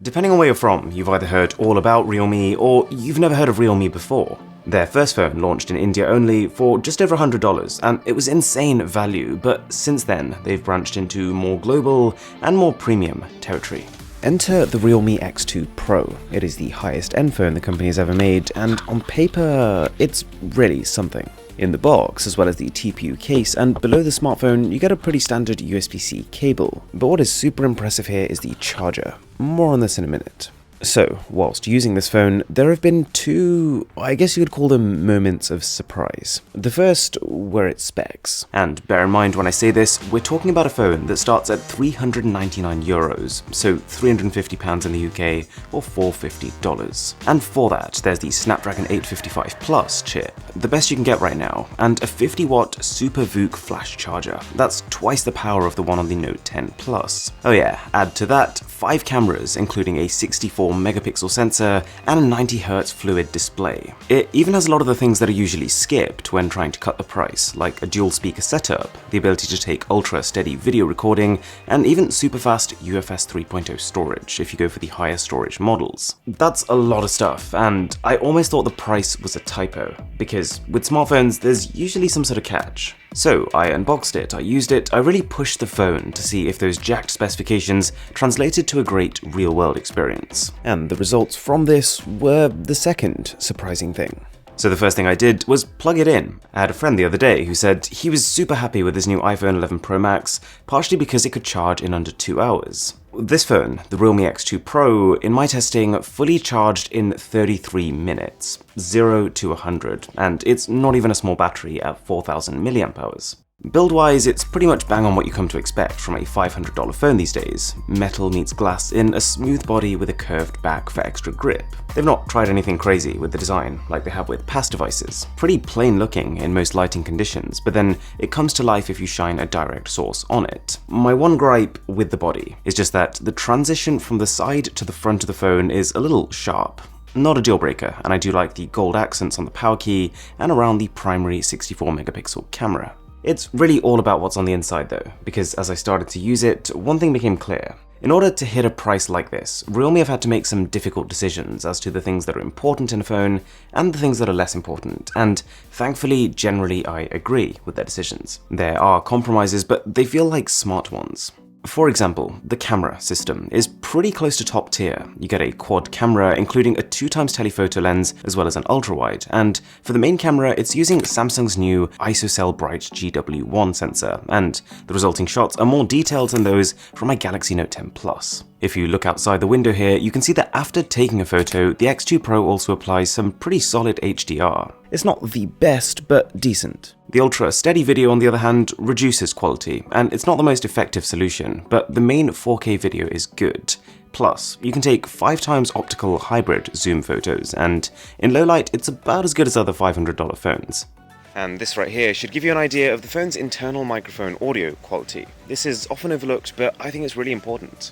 Depending on where you're from, you've either heard all about Realme or you've never heard of Realme before. Their first phone launched in India only for just over $100, and it was insane value, but since then, they've branched into more global and more premium territory. Enter the Realme X2 Pro. It is the highest end phone the company has ever made, and on paper, it's really something. In the box, as well as the TPU case, and below the smartphone, you get a pretty standard USB-C cable. But what is super impressive here is the charger. More on this in a minute. So, whilst using this phone, there have been two, I guess you could call them moments of surprise. The first were its specs. And bear in mind when I say this, we're talking about a phone that starts at €399, so £350 in the UK or $450. And for that, there's the Snapdragon 855 Plus chip, the best you can get right now, and a 50-watt Super VOOC flash charger. That's twice the power of the one on the Note 10 Plus. Oh yeah, add to that 5 cameras, including a 64-megapixel sensor and a 90Hz fluid display. It even has a lot of the things that are usually skipped when trying to cut the price, like a dual speaker setup, the ability to take ultra-steady video recording, and even super-fast UFS 3.0 storage if you go for the higher storage models. That's a lot of stuff, and I almost thought the price was a typo, because with smartphones there's usually some sort of catch. So I unboxed it, I used it, I really pushed the phone to see if those jacked specifications translated to a great real-world experience. And the results from this were the second surprising thing. So the first thing I did was plug it in. I had a friend the other day who said he was super happy with his new iPhone 11 Pro Max, partially because it could charge in under 2 hours. This phone, the Realme X2 Pro, in my testing, fully charged in 33 minutes, 0 to 100, and it's not even a small battery at 4000 mAh. Build-wise, it's pretty much bang on what you come to expect from a $500 phone these days. Metal meets glass in a smooth body with a curved back for extra grip. They've not tried anything crazy with the design, like they have with past devices. Pretty plain looking in most lighting conditions, but then it comes to life if you shine a direct source on it. My one gripe with the body is just that the transition from the side to the front of the phone is a little sharp. Not a deal breaker, and I do like the gold accents on the power key and around the primary 64-megapixel camera. It's really all about what's on the inside though, because as I started to use it, one thing became clear. In order to hit a price like this, Realme have had to make some difficult decisions as to the things that are important in a phone and the things that are less important, and thankfully, generally I agree with their decisions. There are compromises, but they feel like smart ones. For example, the camera system is pretty close to top tier. You get a quad camera including a 2x telephoto lens as well as an ultra-wide, and for the main camera it's using Samsung's new ISOCELL Bright GW1 sensor, and the resulting shots are more detailed than those from my Galaxy Note 10 Plus. If you look outside the window here, you can see that after taking a photo, the X2 Pro also applies some pretty solid HDR. It's not the best, but decent. The ultra steady video, on the other hand, reduces quality, and it's not the most effective solution, but the main 4K video is good. Plus, you can take 5x optical hybrid zoom photos, and in low light, it's about as good as other $500 phones. And this right here should give you an idea of the phone's internal microphone audio quality. This is often overlooked, but I think it's really important.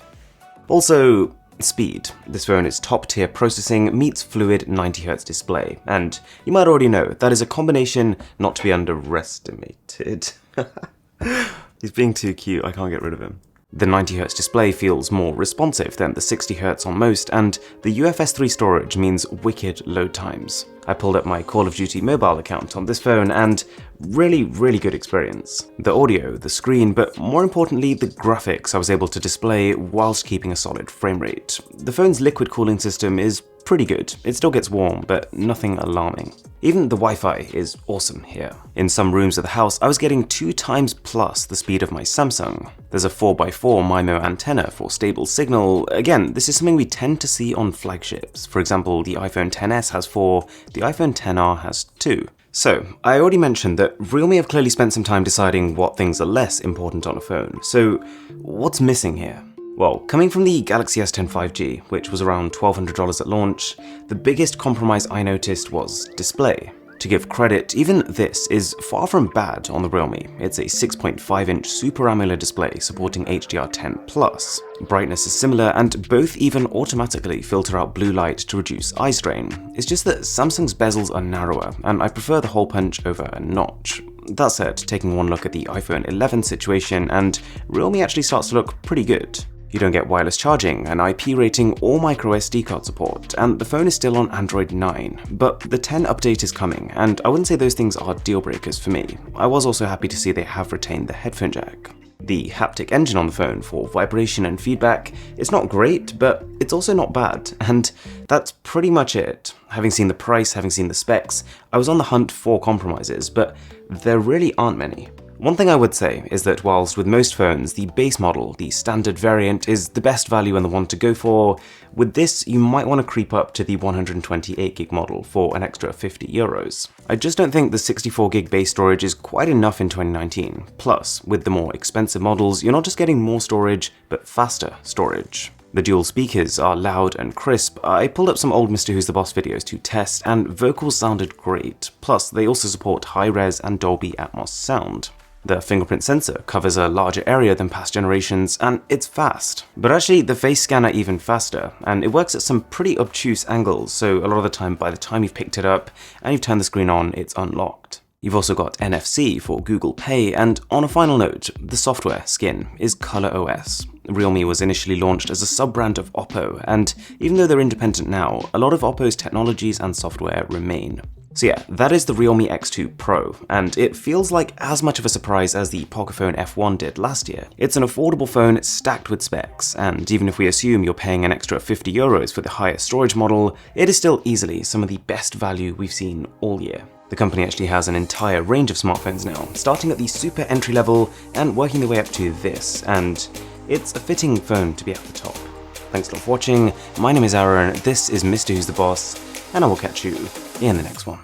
Also, speed. This phone is top-tier processing meets fluid 90Hz display, and you might already know that is a combination not to be underestimated. He's being too cute, I can't get rid of him. The 90Hz display feels more responsive than the 60Hz on most, and the UFS 3 storage means wicked load times. I pulled up my Call of Duty mobile account on this phone and really good experience. The audio, the screen, but more importantly the graphics I was able to display whilst keeping a solid frame rate. The phone's liquid cooling system is pretty good. It still gets warm, but nothing alarming. Even the Wi-Fi is awesome here. In some rooms of the house, I was getting 2x plus the speed of my Samsung. There's a 4x4 MIMO antenna for stable signal. Again, this is something we tend to see on flagships. For example, the iPhone XS has 4, the iPhone XR has 2. So, I already mentioned that Realme have clearly spent some time deciding what things are less important on a phone. So, what's missing here? Well, coming from the Galaxy S10 5G, which was around $1,200 at launch, the biggest compromise I noticed was display. To give credit, even this is far from bad on the Realme. It's a 6.5-inch Super AMOLED display supporting HDR10+. Brightness is similar, and both even automatically filter out blue light to reduce eye strain. It's just that Samsung's bezels are narrower, and I prefer the hole punch over a notch. That said, taking one look at the iPhone 11 situation, and Realme actually starts to look pretty good. You don't get wireless charging, an IP rating, or micro SD card support, and the phone is still on Android 9. But the 10 update is coming, and I wouldn't say those things are deal breakers for me. I was also happy to see they have retained the headphone jack. The haptic engine on the phone for vibration and feedback is not great, but it's also not bad, and that's pretty much it. Having seen the price, having seen the specs, I was on the hunt for compromises, but there really aren't many. One thing I would say is that whilst with most phones, the base model, the standard variant, is the best value and the one to go for, with this you might want to creep up to the 128GB model for an extra €50. I just don't think the 64GB base storage is quite enough in 2019. Plus, with the more expensive models, you're not just getting more storage, but faster storage. The dual speakers are loud and crisp. I pulled up some old Mr. Who's the Boss videos to test, and vocals sounded great. Plus, they also support high-res and Dolby Atmos sound. The fingerprint sensor covers a larger area than past generations, and it's fast. But actually, the face scanner even faster, and it works at some pretty obtuse angles, so a lot of the time, by the time you've picked it up and you've turned the screen on, it's unlocked. You've also got NFC for Google Pay, and on a final note, the software skin is ColorOS. Realme was initially launched as a sub-brand of Oppo, and even though they're independent now, a lot of Oppo's technologies and software remain. So yeah, that is the Realme X2 Pro, and it feels like as much of a surprise as the Pocophone F1 did last year. It's an affordable phone stacked with specs, and even if we assume you're paying an extra €50 for the higher storage model, it is still easily some of the best value we've seen all year. The company actually has an entire range of smartphones now, starting at the super entry level and working their way up to this, and it's a fitting phone to be at the top. Thanks a lot for watching, my name is Aaron, this is Mr. Who's the Boss, and I will catch you in the next one.